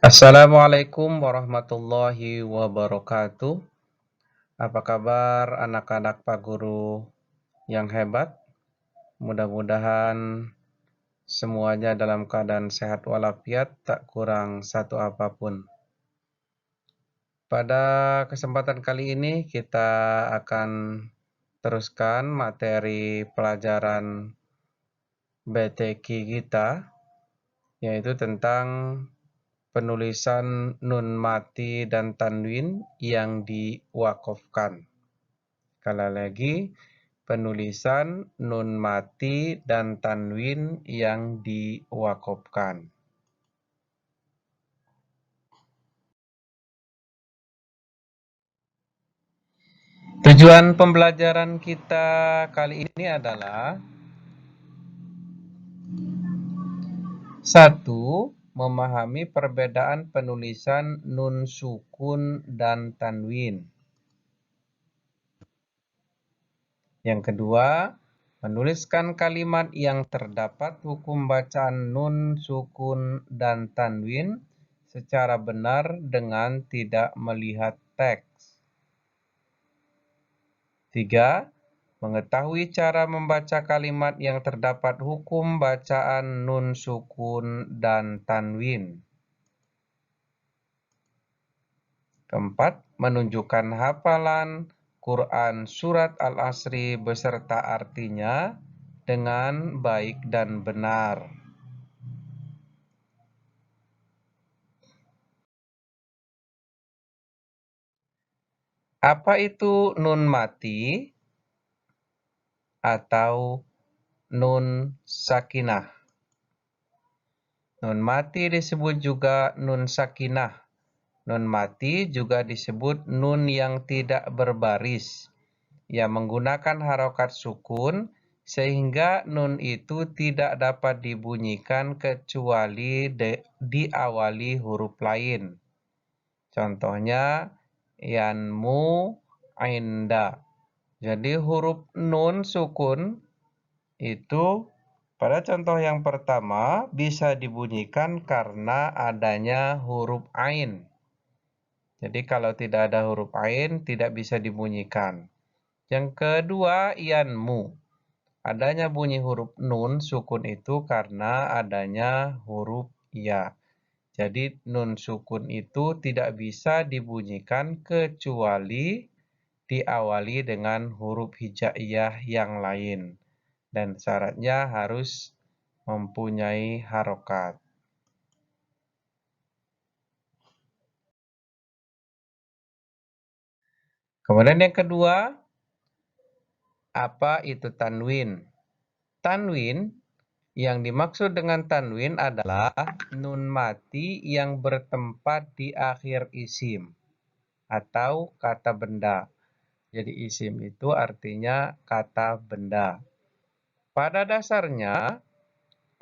Assalamualaikum warahmatullahi wabarakatuh. Apa kabar anak-anak Pak Guru yang hebat? Mudah-mudahan semuanya dalam keadaan sehat walafiat, tak kurang satu apapun. Pada kesempatan kali ini kita akan teruskan materi pelajaran BTQ kita, yaitu tentang penulisan nun mati dan tanwin yang diwakofkan. Sekali lagi, penulisan nun mati dan tanwin yang diwakofkan. Tujuan pembelajaran kita kali ini adalah 1. Memahami perbedaan penulisan nun sukun dan tanwin. Yang kedua, menuliskan kalimat yang terdapat hukum bacaan nun sukun dan tanwin secara benar dengan tidak melihat teks. 3. Mengetahui cara membaca kalimat yang terdapat hukum bacaan nun sukun dan tanwin. 4. Menunjukkan hafalan Quran Surat Al-Asri beserta artinya dengan baik dan benar. Apa itu nun mati atau nun sakinah? Nun mati disebut juga nun sakinah. Nun mati juga disebut nun yang tidak berbaris, yang menggunakan harokat sukun, sehingga nun itu tidak dapat dibunyikan kecuali diawali huruf lain. Contohnya, yanmu, inda. Jadi huruf nun sukun itu pada contoh yang pertama bisa dibunyikan karena adanya huruf ain. Jadi kalau tidak ada huruf ain tidak bisa dibunyikan. Yang kedua, yanmu. Adanya bunyi huruf nun sukun itu karena adanya huruf ya. Jadi nun sukun itu tidak bisa dibunyikan kecuali diawali dengan huruf hijaiyah yang lain. Dan syaratnya harus mempunyai harokat. Kemudian yang kedua, apa itu tanwin? Tanwin, yang dimaksud dengan tanwin adalah nun mati yang bertempat di akhir isim atau kata benda. Jadi isim itu artinya kata benda. Pada dasarnya,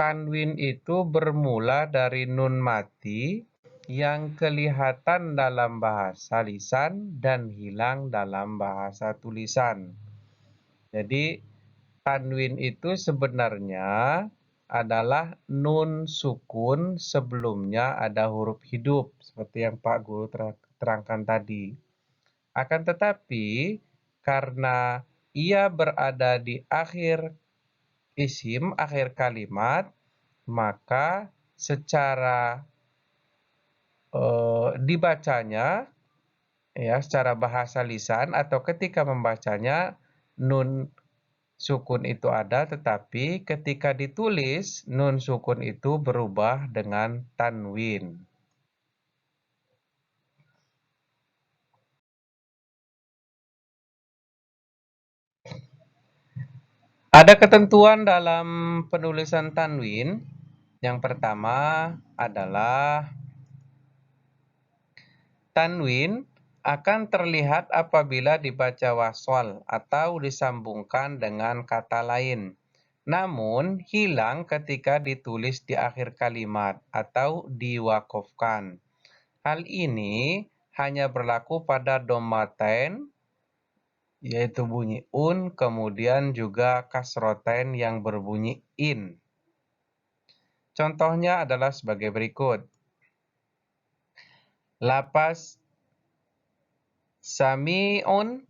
tanwin itu bermula dari nun mati yang kelihatan dalam bahasa lisan dan hilang dalam bahasa tulisan. Jadi tanwin itu sebenarnya adalah nun sukun sebelumnya ada huruf hidup, seperti yang Pak Guru terangkan tadi. Akan tetapi, karena ia berada di akhir isim, akhir kalimat, maka secara dibacanya, ya, secara bahasa lisan atau ketika membacanya, nun sukun itu ada, tetapi ketika ditulis, nun sukun itu berubah dengan tanwin. Ada ketentuan dalam penulisan tanwin. Yang pertama adalah tanwin akan terlihat apabila dibaca wasal atau disambungkan dengan kata lain. Namun, hilang ketika ditulis di akhir kalimat atau diwakofkan. Hal ini hanya berlaku pada dhammatain, yaitu bunyi un, kemudian juga kasrotain yang berbunyi in. Contohnya adalah sebagai berikut. Lapas sami'un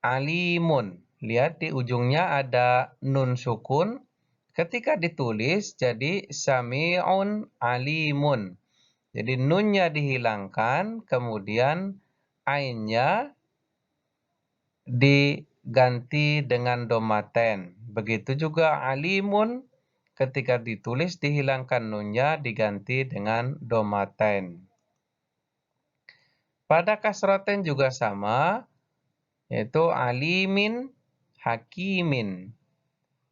alimun. Lihat di ujungnya ada nun sukun. Ketika ditulis jadi sami'un alimun. Jadi nunnya dihilangkan, kemudian ainnya diganti dengan domaten. Begitu juga alimun, ketika ditulis dihilangkan nunnya diganti dengan domaten. Pada kasroten juga sama, yaitu alimin, hakimin.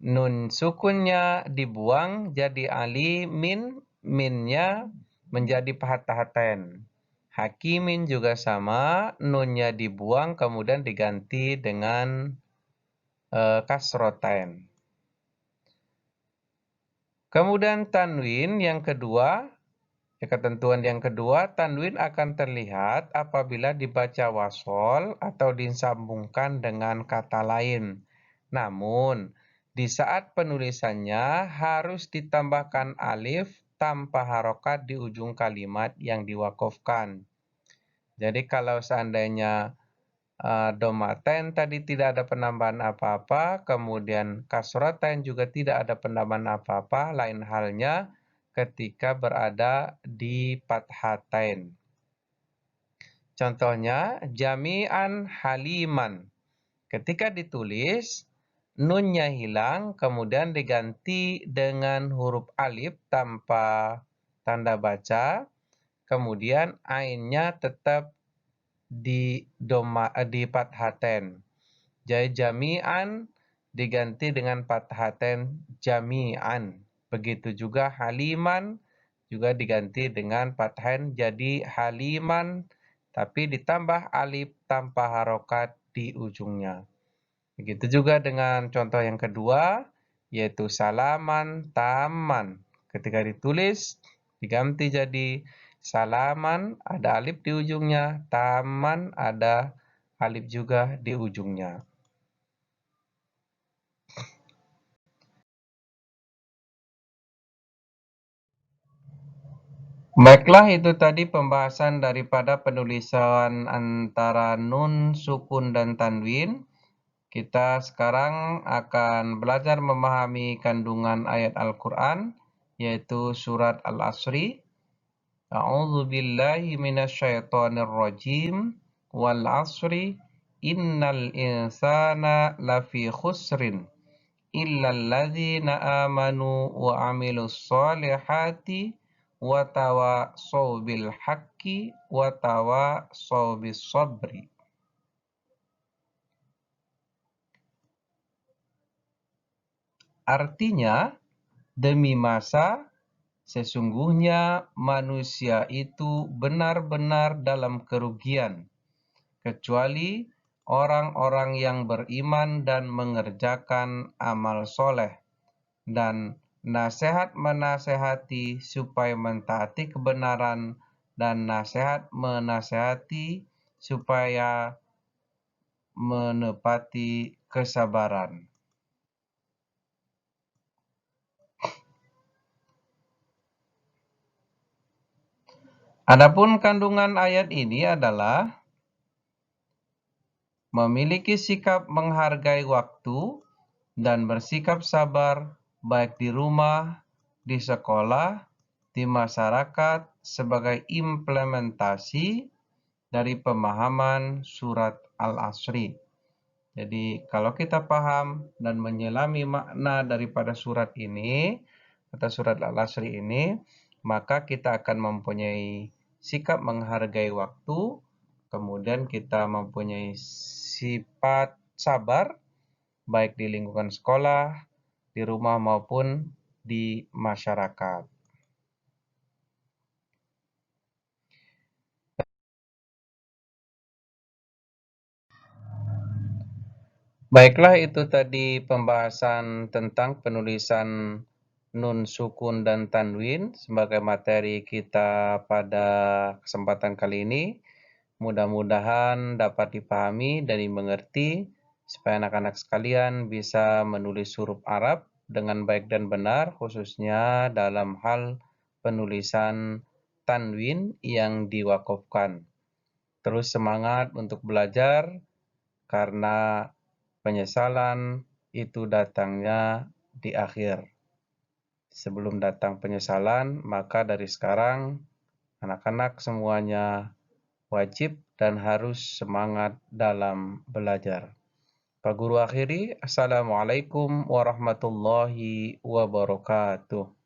Nun sukunnya dibuang jadi alimin, minnya menjadi pathaten. Hakimin juga sama, nunnya dibuang kemudian diganti dengan kasroten. Kemudian tanwin yang kedua, ketentuan yang kedua, tanwin akan terlihat apabila dibaca wasol atau disambungkan dengan kata lain. Namun, di saat penulisannya harus ditambahkan alif tanpa harokat di ujung kalimat yang diwakofkan. Jadi kalau seandainya domaten tadi tidak ada penambahan apa-apa, kemudian kasroten juga tidak ada penambahan apa-apa, lain halnya ketika berada di pathatain. Contohnya, jami'an haliman. Ketika ditulis, nunnya hilang, kemudian diganti dengan huruf alif tanpa tanda baca, kemudian ainnya tetap di pathaten. Jadi jami'an diganti dengan pathaten jami'an. Begitu juga haliman juga diganti dengan pathaten jadi haliman, tapi ditambah alif tanpa harokat di ujungnya. Begitu juga dengan contoh yang kedua, yaitu salaman taman. Ketika ditulis diganti jadi salaman, ada alif di ujungnya, taman ada alif juga di ujungnya. Baiklah, itu tadi pembahasan daripada penulisan antara nun, sukun, dan tanwin. Kita sekarang akan belajar memahami kandungan ayat Al-Quran, yaitu surat Al-Asri. A'udzu billahi minasyaitonir rajim. Wal asri innal insana lafi khusrin illal ladzina amanu wa amilus solihati wa tawassaw bil haqqi wa tawassaw bis sabri. Artinya, demi masa, sesungguhnya manusia itu benar-benar dalam kerugian, kecuali orang-orang yang beriman dan mengerjakan amal soleh, dan nasihat menasehati supaya mentaati kebenaran, dan nasihat menasehati supaya menepati kesabaran. Adapun kandungan ayat ini adalah memiliki sikap menghargai waktu dan bersikap sabar baik di rumah, di sekolah, di masyarakat sebagai implementasi dari pemahaman surat Al-Asri. Jadi kalau kita paham dan menyelami makna daripada surat ini atau surat Al-Asri ini, maka kita akan mempunyai sikap menghargai waktu, kemudian kita mempunyai sifat sabar baik di lingkungan sekolah, di rumah maupun di masyarakat. Baiklah, itu tadi pembahasan tentang penulisan nun, sukun, dan tanwin sebagai materi kita pada kesempatan kali ini. Mudah-mudahan dapat dipahami dan dimengerti supaya anak-anak sekalian bisa menulis huruf Arab dengan baik dan benar, khususnya dalam hal penulisan tanwin yang diwakofkan. Terus semangat untuk belajar, karena penyesalan itu datangnya di akhir. Sebelum datang penyesalan, maka dari sekarang anak-anak semuanya wajib dan harus semangat dalam belajar. Pak Guru akhiri, Assalamualaikum warahmatullahi wabarakatuh.